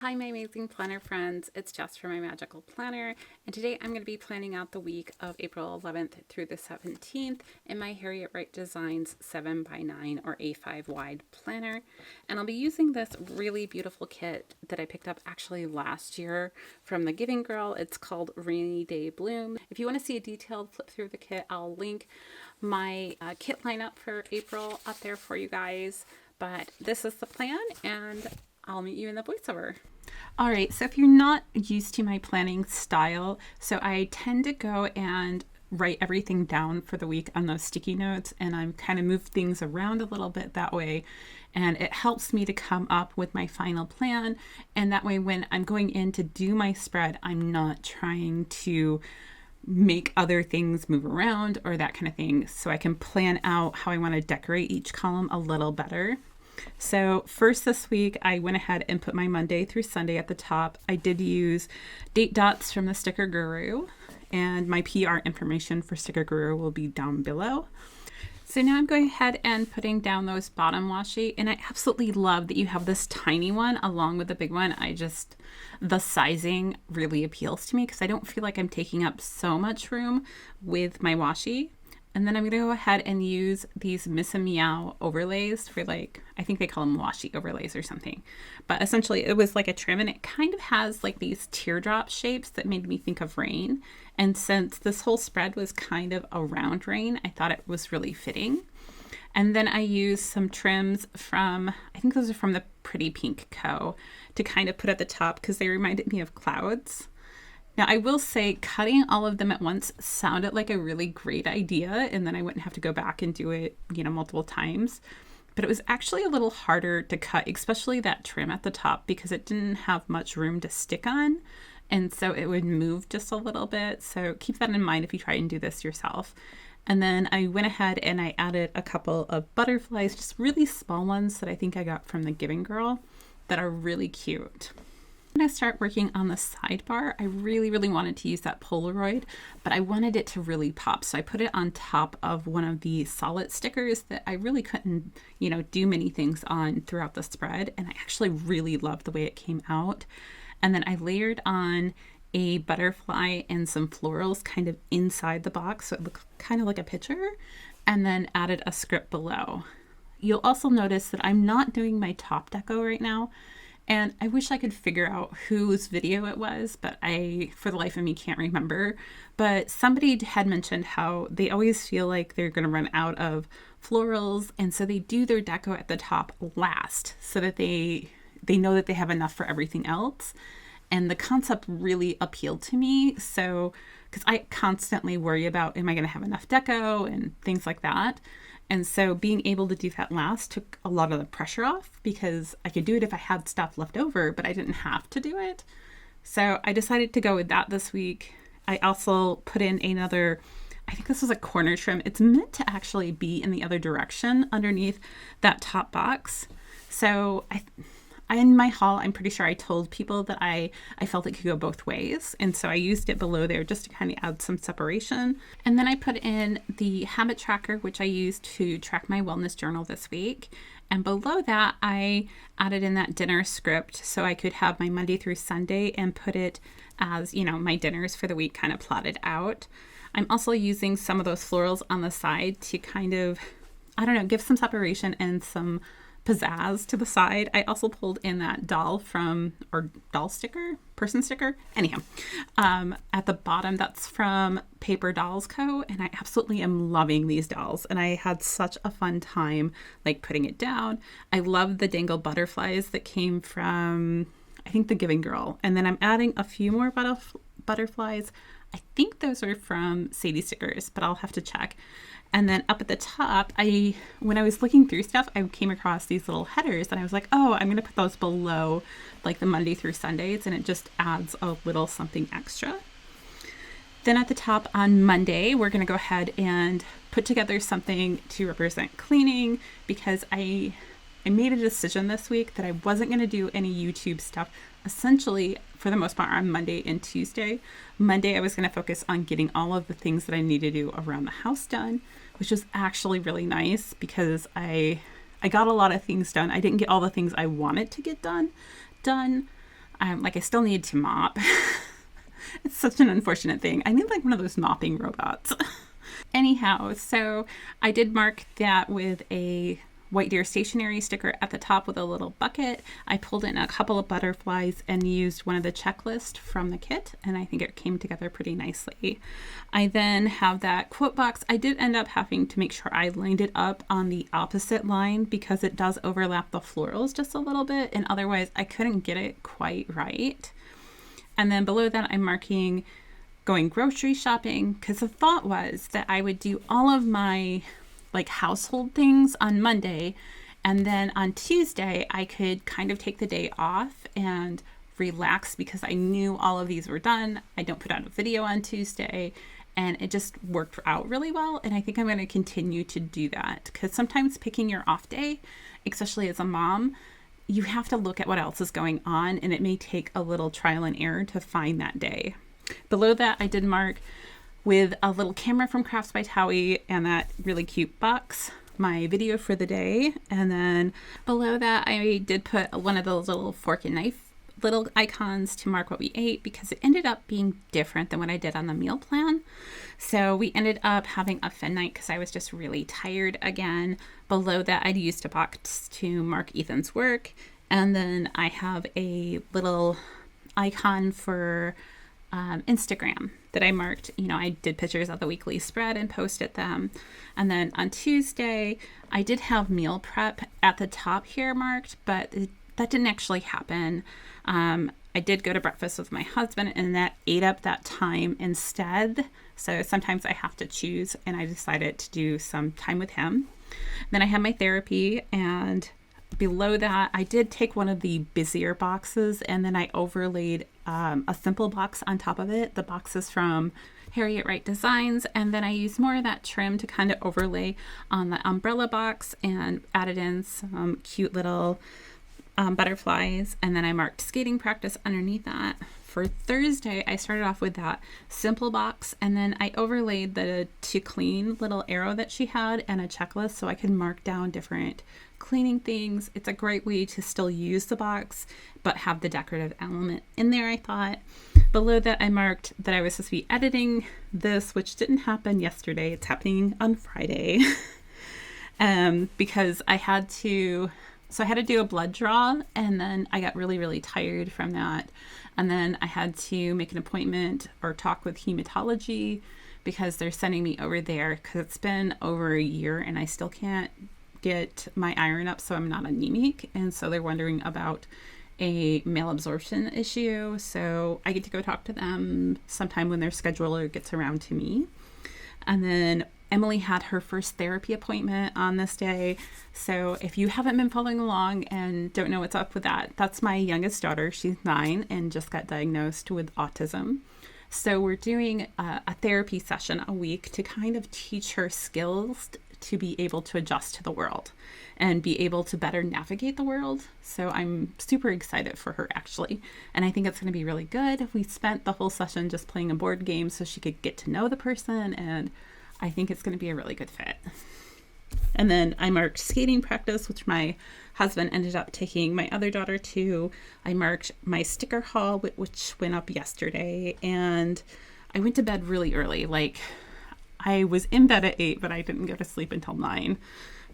Hi, my amazing planner friends. It's Jess from My Magical Planner, and today I'm going to be planning out the week of April 11th through the 17th in my Harriet Wright Designs 7x9 or A5 wide planner. And I'll be using this really beautiful kit that I picked up actually last year from the Giving Girl. It's called Rainy Day Bloom. If you want to see a detailed flip through the kit, I'll link my kit lineup for April up there for you guys. But this is the plan, and I'll meet you in the voiceover. All right, so if you're not used to my planning style, so I tend to go and write everything down for the week on those sticky notes, and I'm kind of move things around a little bit that way, and it helps me to come up with my final plan. And that way, when I'm going in to do my spread, I'm not trying to make other things move around or that kind of thing, so I can plan out how I want to decorate each column a little better. So first this week, I went ahead and put my Monday through Sunday at the top. I did use date dots from the Sticker Guru, and my PR information for Sticker Guru will be down below. So now I'm going ahead and putting down those bottom washi, and I absolutely love that you have this tiny one along with the big one. The sizing really appeals to me because I don't feel like I'm taking up so much room with my washi. And then I'm going to go ahead and use these Miss and Meow overlays for I think they call them washi overlays or something. But essentially it was like a trim, and it kind of has these teardrop shapes that made me think of rain. And since this whole spread was kind of around rain, I thought it was really fitting. And then I used some trims from, I think those are from the Pretty Pink Co. to kind of put at the top because they reminded me of clouds. Now, I will say cutting all of them at once sounded like a really great idea, and then I wouldn't have to go back and do it, multiple times. But it was actually a little harder to cut, especially that trim at the top, because it didn't have much room to stick on. And so it would move just a little bit. So keep that in mind if you try and do this yourself. And then I went ahead and I added a couple of butterflies, just really small ones that I think I got from the Giving Girl that are really cute. When I start working on the sidebar, I really wanted to use that Polaroid, but I wanted it to really pop. So I put it on top of one of the solid stickers that I really couldn't, do many things on throughout the spread. And I actually really loved the way it came out. And then I layered on a butterfly and some florals kind of inside the box, so it looked kind of like a picture, and then added a script below. You'll also notice that I'm not doing my top deco right now. And I wish I could figure out whose video it was, but I, for the life of me, can't remember. But somebody had mentioned how they always feel like they're going to run out of florals, and so they do their deco at the top last so that they know that they have enough for everything else. And the concept really appealed to me. So, because I constantly worry about, am I going to have enough deco and things like that. And so being able to do that last took a lot of the pressure off, because I could do it if I had stuff left over, but I didn't have to do it. So I decided to go with that this week. I also put in another, I think this was a corner trim. It's meant to actually be in the other direction underneath that top box. So in my haul, I'm pretty sure I told people that I felt it could go both ways. And so I used it below there just to kind of add some separation. And then I put in the habit tracker, which I used to track my wellness journal this week. And below that, I added in that dinner script so I could have my Monday through Sunday and put it as, my dinners for the week kind of plotted out. I'm also using some of those florals on the side to kind of, give some separation and some pizzazz to the side. I also pulled in that person sticker. Anyhow, at the bottom, that's from Paper Dolls Co. And I absolutely am loving these dolls. And I had such a fun time putting it down. I love the dangle butterflies that came from, I think, the Giving Girl. And then I'm adding a few more butterflies. I think those are from Sadie Stickers, but I'll have to check. And then up at the top, when I was looking through stuff, I came across these little headers, and I was like, oh, I'm going to put those below the Monday through Sundays, and it just adds a little something extra. Then at the top on Monday, we're going to go ahead and put together something to represent cleaning, because I made a decision this week that I wasn't going to do any YouTube stuff. Essentially, for the most part, on Monday and Tuesday. Monday, I was going to focus on getting all of the things that I need to do around the house done, which was actually really nice because I got a lot of things done. I didn't get all the things I wanted to get done. Like I still need to mop. It's such an unfortunate thing. I need like one of those mopping robots. Anyhow, so I did mark that with a White Deer stationery sticker at the top with a little bucket. I pulled in a couple of butterflies and used one of the checklists from the kit, and I think it came together pretty nicely. I then have that quote box. I did end up having to make sure I lined it up on the opposite line because it does overlap the florals just a little bit, and otherwise I couldn't get it quite right. And then below that I'm marking going grocery shopping, because the thought was that I would do all of my like household things on Monday, and then on Tuesday I could kind of take the day off and relax because I knew all of these were done. I don't put out a video on Tuesday, and it just worked out really well. And I think I'm going to continue to do that, because sometimes picking your off day, especially as a mom, you have to look at what else is going on, and it may take a little trial and error to find that day. Below that I did mark with a little camera from Crafts by Towie and that really cute box, my video for the day. And then below that I did put one of those little fork and knife little icons to mark what we ate, because it ended up being different than what I did on the meal plan. So we ended up having a fun night because I was just really tired again. Below that I'd used a box to mark Ethan's work, and then I have a little icon for Instagram that I marked. You know, I did pictures of the weekly spread and posted them. And then on Tuesday I did have meal prep at the top here marked, but that didn't actually happen. I did go to breakfast with my husband, and that ate up that time instead. So sometimes I have to choose, and I decided to do some time with him. Then I had my therapy, and below that I did take one of the busier boxes and then I overlaid a simple box on top of it. The box is from Harriet Wright Designs, and then I used more of that trim to kind of overlay on the umbrella box and added in some cute little butterflies, and then I marked skating practice underneath that. For Thursday I started off with that simple box, and then I overlaid the to clean little arrow that she had and a checklist so I could mark down different cleaning things. It's a great way to still use the box but have the decorative element in there, I thought. Below that I marked that I was supposed to be editing this, which didn't happen yesterday. It's happening on Friday. Because I had to do a blood draw, and then I got really tired from that. And then I had to make an appointment or talk with hematology because they're sending me over there because it's been over a year and I still can't get my iron up so I'm not anemic. And so they're wondering about a malabsorption issue. So I get to go talk to them sometime when their scheduler gets around to me. And then Emily had her first therapy appointment on this day. So if you haven't been following along and don't know what's up with that, that's my youngest daughter. She's 9 and just got diagnosed with autism. So we're doing a therapy session a week to kind of teach her skills to be able to adjust to the world and be able to better navigate the world. So I'm super excited for her, actually. And I think it's going to be really good. We spent the whole session just playing a board game so she could get to know the person, and I think it's going to be a really good fit. And then I marked skating practice, which my husband ended up taking my other daughter to. I marked my sticker haul, which went up yesterday, and I went to bed really early. Like, I was in bed at 8, but I didn't go to sleep until 9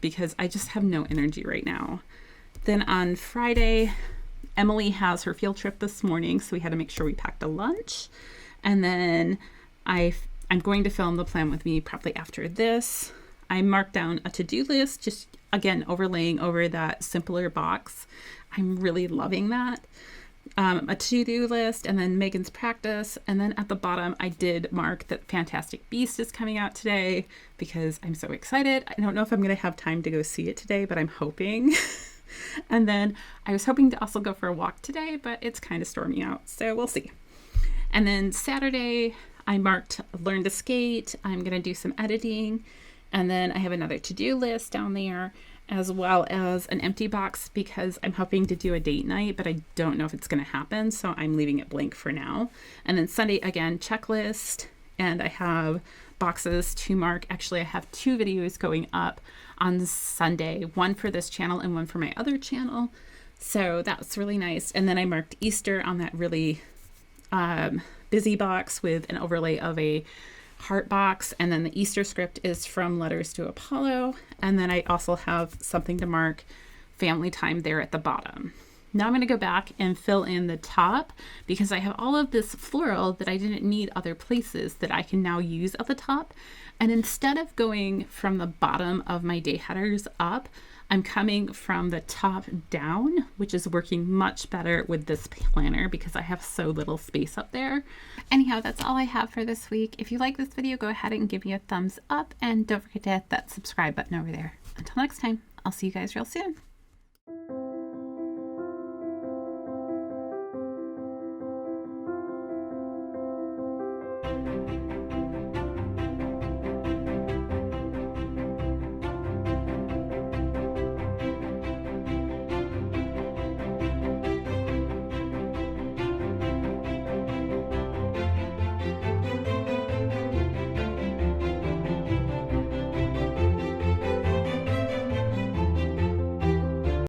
because I just have no energy right now. Then on Friday, Emily has her field trip this morning, so we had to make sure we packed a lunch. And then I'm going to film the plan with me probably after this. I marked down a to-do list, just again overlaying over that simpler box. I'm really loving that. A to-do list, and then Megan's practice, and then at the bottom I did mark that Fantastic Beast is coming out today because I'm so excited. I don't know if I'm going to have time to go see it today, but I'm hoping. And then I was hoping to also go for a walk today, but it's kind of stormy out, so we'll see. And then Saturday I marked learn to skate. I'm going to do some editing, and then I have another to-do list down there, as well as an empty box because I'm hoping to do a date night, but I don't know if it's going to happen, so I'm leaving it blank for now. And then Sunday, again, checklist, and I have boxes to mark. Actually, I have 2 videos going up on Sunday, one for this channel and one for my other channel. So that's really nice. And then I marked Easter on that really busy box with an overlay of a heart box. And then the Easter script is from Letters to Apollo. And then I also have something to mark family time there at the bottom. Now I'm going to go back and fill in the top because I have all of this floral that I didn't need other places that I can now use at the top. And instead of going from the bottom of my day headers up, I'm coming from the top down, which is working much better with this planner because I have so little space up there. Anyhow, that's all I have for this week. If you like this video, go ahead and give me a thumbs up and don't forget to hit that subscribe button over there. Until next time, I'll see you guys real soon.